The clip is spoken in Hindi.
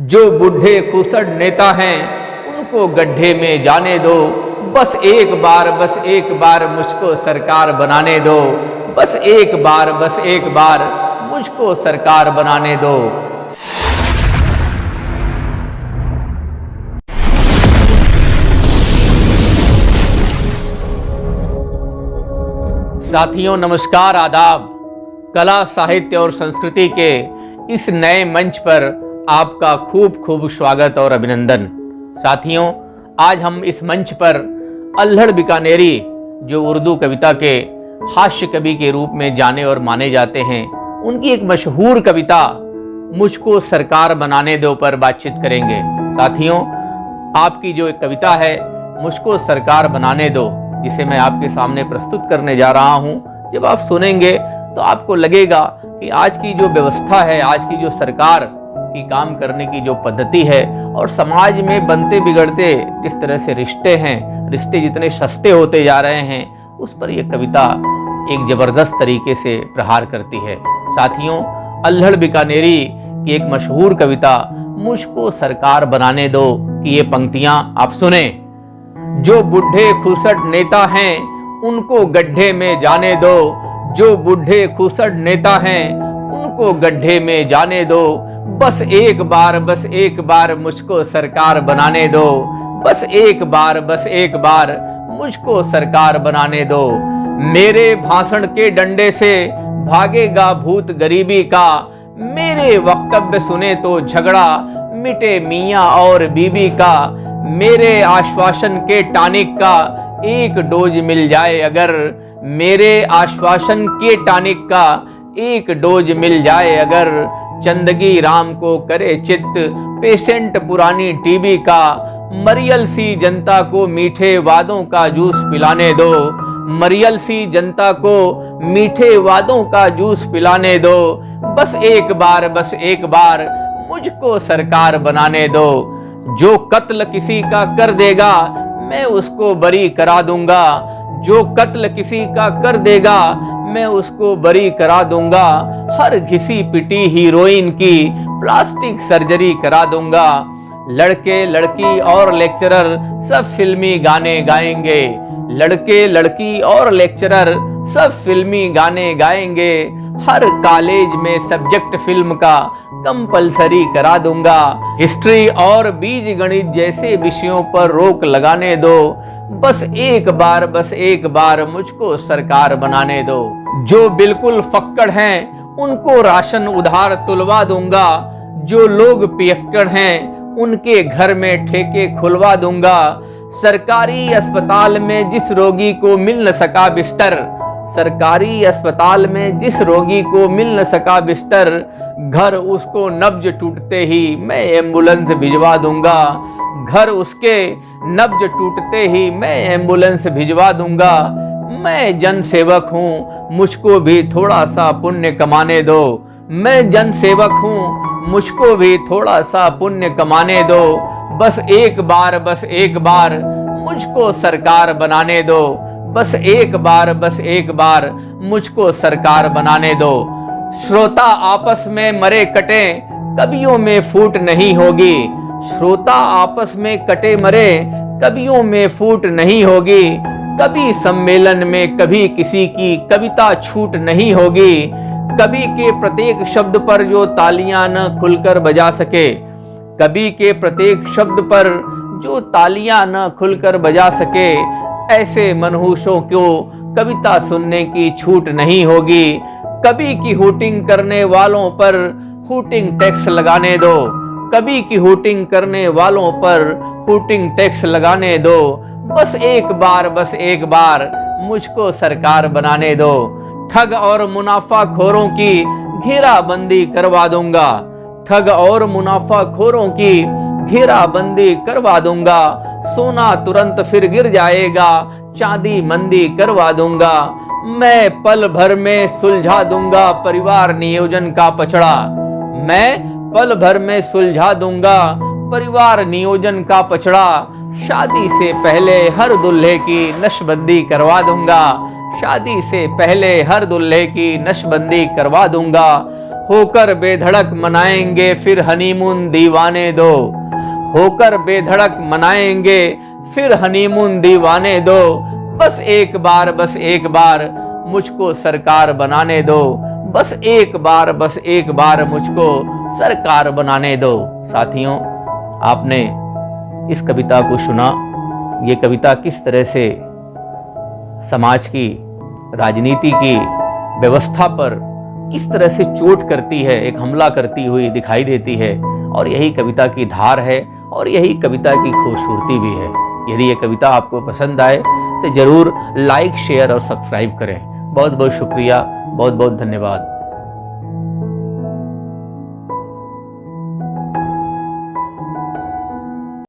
जो बूढ़े खुसड़ नेता हैं उनको गड्ढे में जाने दो। बस एक बार मुझको सरकार बनाने दो। बस एक बार मुझको सरकार बनाने दो। साथियों नमस्कार, आदाब। कला, साहित्य और संस्कृति के इस नए मंच पर आपका खूब खूब स्वागत और अभिनंदन। साथियों, आज हम इस मंच पर अल्हड़ बीकानेरी, जो उर्दू कविता के हास्य कवि के रूप में जाने और माने जाते हैं, उनकी एक मशहूर कविता मुझको सरकार बनाने दो पर बातचीत करेंगे। साथियों, आपकी जो एक कविता है मुझको सरकार बनाने दो, जिसे मैं आपके सामने प्रस्तुत करने जा रहा हूं, जब आप सुनेंगे तो आपको लगेगा कि आज की जो व्यवस्था है, आज की जो सरकार की काम करने की जो पद्धति है और समाज में बनते बिगड़ते जिस तरह से रिश्ते हैं, रिश्ते जितने सस्ते होते जा रहे हैं, उस पर यह कविता एक जबरदस्त तरीके से प्रहार करती है। साथियों, अल्हड़ बीकानेरी की एक मशहूर कविता मुझको सरकार बनाने दो की ये पंक्तियां आप सुने। जो बूढ़े खुसड़ नेता हैं उनको गड्ढे में जाने दो। जो बूढ़े खुसड़ नेता हैं उनको गड्ढे में जाने दो। बस एक बार मुझको सरकार बनाने दो। बस एक बार मुझको सरकार बनाने दो। मेरे भाषण के डंडे से भागेगा भूत गरीबी का। मेरे वक्तव्य सुने तो झगड़ा मिटे मियाँ और बीबी का। मेरे आश्वासन के टॉनिक का एक डोज मिल जाए अगर। मेरे आश्वासन के टॉनिक का एक डोज मिल जाए अगर। चंदगी राम को करे चित्त पेशेंट पुरानी टीबी का। मरियल सी जनता को मीठे वादों का जूस पिलाने दो। मरियल सी जनता को मीठे वादों का जूस पिलाने दो। बस एक बार मुझको सरकार बनाने दो। जो कत्ल किसी का कर देगा मैं उसको बरी करा दूंगा। जो कत्ल किसी का कर देगा मैं उसको बरी करा दूंगा। हर घिसी पिटी हीरोइन की प्लास्टिक सर्जरी करा दूंगा। लड़के लड़की और लेक्चरर सब फिल्मी गाने गाएंगे। लड़के लड़की और लेक्चरर सब फिल्मी गाने गाएंगे। हर कॉलेज में सब्जेक्ट फिल्म का कंपलसरी करा दूंगा। हिस्ट्री और बीज गणित जैसे विषयों पर रोक लगाने दो। बस एक बार मुझको सरकार बनाने दो। जो बिल्कुल फक्कड़ हैं उनको राशन उधार तुलवा दूंगा। जो लोग पियक्कड़ हैं उनके घर में ठेके खुलवा दूंगा। सरकारी अस्पताल में जिस रोगी को मिल न सका बिस्तर, सरकारी अस्पताल में जिस रोगी को मिल न सका बिस्तर, घर उसको नब्ज टूटते ही मैं एम्बुलेंस भिजवा दूंगा। घर उसके नब्ज टूटते ही मैं एम्बुलेंस भिजवा दूंगा। मैं जन सेवक हूँ, मुझको भी थोड़ा सा पुण्य कमाने दो। मैं जन सेवक हूँ, मुझको भी थोड़ा सा पुण्य कमाने दो। बस एक बार मुझको सरकार बनाने दो। बस एक बार मुझको सरकार बनाने दो। श्रोता आपस में मरे कटे कवियों में फूट नहीं होगी। श्रोता आपस में कटे मरे कवियों में फूट नहीं होगी। कवि सम्मेलन में कभी किसी की कविता छूट नहीं होगी। कवि के प्रत्येक शब्द पर जो तालियां न खुलकर बजा सके, कवि के प्रत्येक शब्द पर जो तालियां न खुलकर बजा सके, ऐसे मनहूसों को कविता सुनने की छूट नहीं होगी। कवि की हूटिंग करने वालों पर हूटिंग टैक्स लगाने दो। कवि की हूटिंग करने वालों पर हूटिंग टैक्स लगाने दो। बस एक बार मुझको सरकार बनाने दो। ठग और मुनाफाखोरों की घेराबंदी करवा दूंगा। ठग और मुनाफाखोरों की घेराबंदी करवा दूंगा। सोना तुरंत फिर गिर जाएगा, चांदी मंदी करवा दूंगा। मैं पल भर में सुलझा दूंगा परिवार नियोजन का पचड़ा। मैं पल भर में सुलझा दूंगा परिवार नियोजन का पचड़ा। शादी से पहले हर दूल्हे की नशबंदी करवा दूंगा। शादी से पहले हर दूल्हे की नशबंदी करवा दूंगा। होकर बेधड़क मनाएंगे फिर हनीमून दीवाने दो, होकर बेधड़क मनाएंगे फिर हनीमून दीवाने दो, बस एक बार मुझको सरकार बनाने दो, बस एक बार मुझको सरकार बनाने दो। साथियों, आपने इस कविता को सुना। ये कविता किस तरह से समाज की, राजनीति की व्यवस्था पर किस तरह से चोट करती है, एक हमला करती हुई दिखाई देती है, और यही कविता की धार है और यही कविता की खूबसूरती भी है। यदि ये कविता आपको पसंद आए तो जरूर लाइक, शेयर और सब्सक्राइब करें। बहुत बहुत शुक्रिया, बहुत बहुत धन्यवाद।